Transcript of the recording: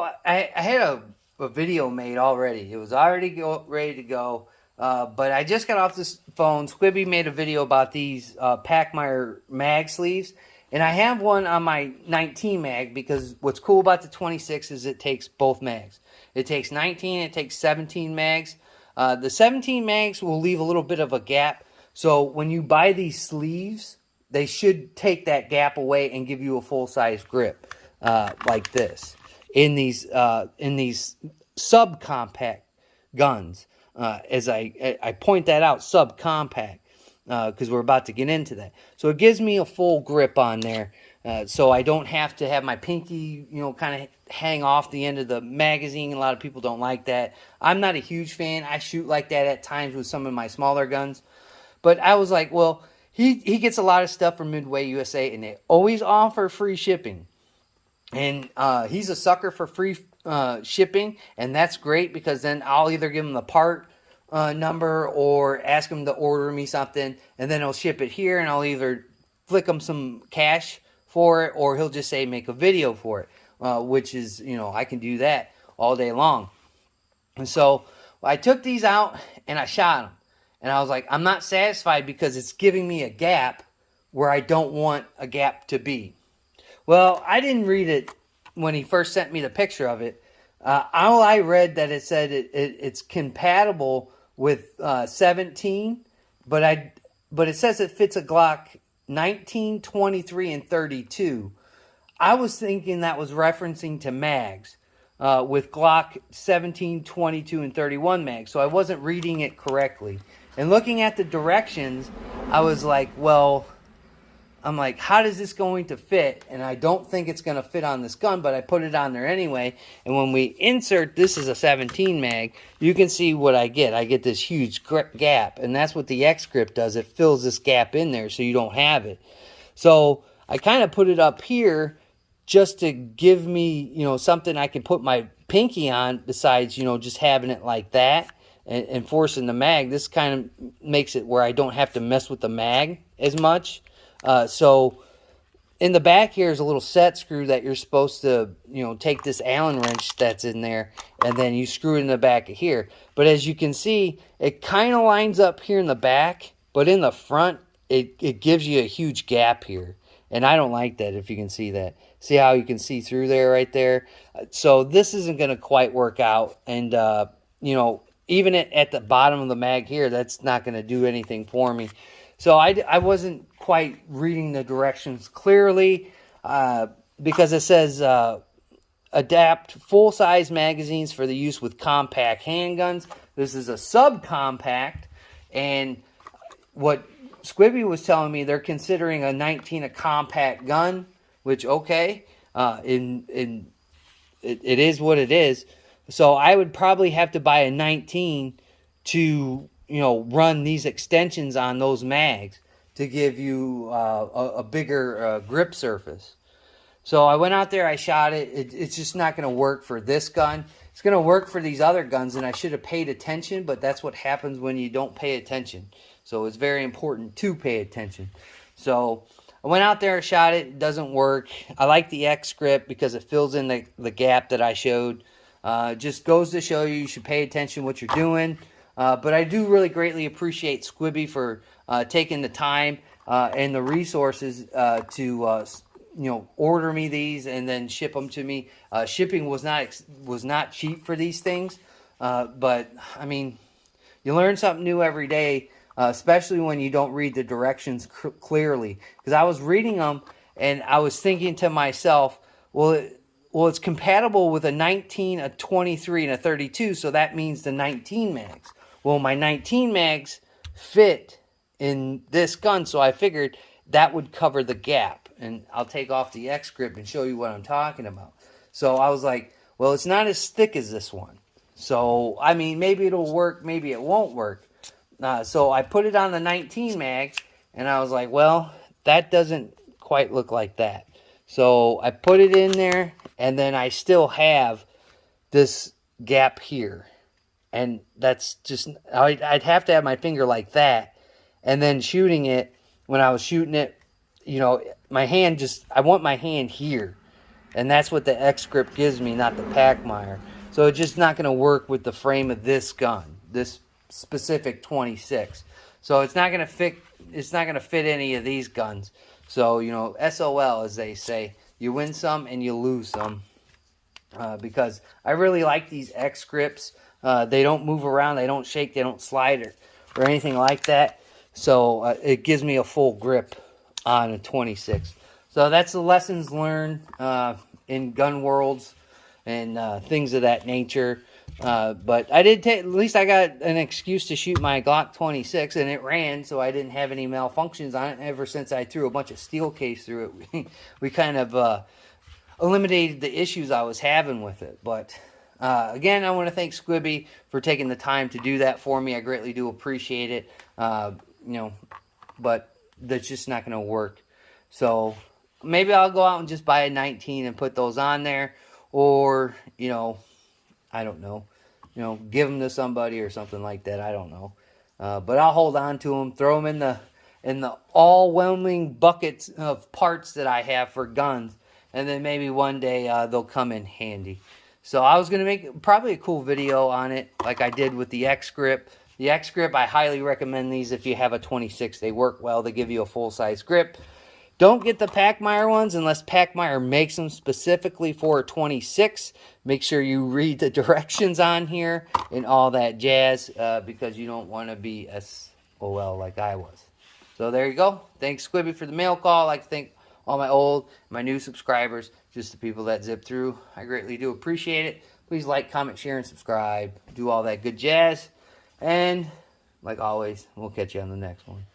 I had a video made already. It was already ready to go. But I just got off this phone. Squibby made a video about these Pachmayr mag sleeves. And I have one on my 19 mag because what's cool about the 26 is it takes both mags. It takes 19, it takes 17 mags. The 17 mags will leave a little bit of a gap. So when you buy these sleeves, they should take that gap away and give you a full-size grip like this in these subcompact guns. As I point that out, subcompact, because we're about to get into that. So it gives me a full grip on there, so I don't have to have my pinky, kind of hang off the end of the magazine. A lot of people don't like that. I'm not a huge fan. I shoot like that at times with some of my smaller guns. But I was like, well, he gets a lot of stuff from Midway USA, and they always offer free shipping. And he's a sucker for free shipping, and that's great because then I'll either give him the part number or ask him to order me something, and then he'll ship it here, and I'll either flick him some cash for it, or he'll just say make a video for it, which is, I can do that all day long. And so I took these out, and I shot them. And I was like, I'm not satisfied because it's giving me a gap where I don't want a gap to be. Well, I didn't read it when he first sent me the picture of it. All I read that it said it's compatible with 17, but it says it fits a Glock 19, 23, and 32. I was thinking that was referencing to mags with Glock 17, 22, and 31 mags, so I wasn't reading it correctly. And looking at the directions, I was like, well, I'm like, how is this going to fit? And I don't think it's going to fit on this gun, but I put it on there anyway. And when we insert, this is a 17 mag, you can see what I get. I get this huge gap, and that's what the X grip does. It fills this gap in there so you don't have it. So I kind of put it up here just to give me, something I can put my pinky on besides, just having it like that and forcing the mag. This kind of makes it where I don't have to mess with the mag as much. So in the back here is a little set screw that you're supposed to, take this Allen wrench that's in there, and then you screw it in the back of here. But as you can see, it kind of lines up here in the back, but in the front, it gives you a huge gap here. And I don't like that, if you can see that. See how you can see through there right there? So this isn't going to quite work out. And, even at the bottom of the mag here, that's not going to do anything for me. So I wasn't quite reading the directions clearly because it says adapt full-size magazines for the use with compact handguns. This is a subcompact, and what Squibby was telling me, they're considering a 19 a compact gun, which, okay, it is what it is. So I would probably have to buy a 19 to, run these extensions on those mags to give you a bigger grip surface. So I went out there, I shot it. It's just not going to work for this gun. It's going to work for these other guns, and I should have paid attention, but that's what happens when you don't pay attention. So it's very important to pay attention. So I went out there, shot it. It doesn't work. I like the X grip because it fills in the gap that I showed. Just goes to show you should pay attention what you're doing. But I do really greatly appreciate Squibby for taking the time and the resources to order me these and then ship them to me. Shipping was not cheap for these things, but I mean, you learn something new every day, especially when you don't read the directions clearly. Because I was reading them and I was thinking to myself, well, it's compatible with a 19, a 23, and a 32, so that means the 19 mags. Well, my 19 mags fit in this gun, so I figured that would cover the gap. And I'll take off the X grip and show you what I'm talking about. So I was like, well, it's not as thick as this one. So, I mean, maybe it'll work, maybe it won't work. So I put it on the 19 mag, and I was like, well, that doesn't quite look like that. So I put it in there, and then I still have this gap here. And that's just, I'd have to have my finger like that. And then shooting it, when I was shooting it, my hand I want my hand here. And that's what the X grip gives me, not the Pachmayr. So it's just not going to work with the frame of this gun, this specific 26. So it's not going to fit. It's not going to fit any of these guns. So, you know, SOL, as they say, you win some and you lose some. Because I really like these X grips. They don't move around, they don't shake, they don't slide or anything like that. So it gives me a full grip on a 26. So that's the lessons learned in gun worlds and things of that nature. But I did take, at least I got an excuse to shoot my Glock 26, and it ran, so I didn't have any malfunctions on it. Ever since I threw a bunch of steel case through it, we kind of eliminated the issues I was having with it. But again, I want to thank Squibby for taking the time to do that for me. I greatly do appreciate it. You know, but that's just not going to work. So maybe I'll go out and just buy a 19 and put those on there, or, you know, I don't know, you know, give them to somebody or something like that. I don't know. But I'll hold on to them, throw them in the all-whelming buckets of parts that I have for guns, and then maybe one day they'll come in handy. So I was going to make probably a cool video on it, like I did with the X grip. The X grip, I highly recommend these if you have a 26. They work well. They give you a full-size grip. Don't get the Pachmayr ones unless Pachmayr makes them specifically for a 26. Make sure you read the directions on here and all that jazz, because you don't want to be SOL like I was. So there you go. Thanks, Squibby, for the mail call. I'd like to thank all my old, my new subscribers, just the people that zip through. I greatly do appreciate it. Please like, comment, share, and subscribe. Do all that good jazz. And like always, we'll catch you on the next one.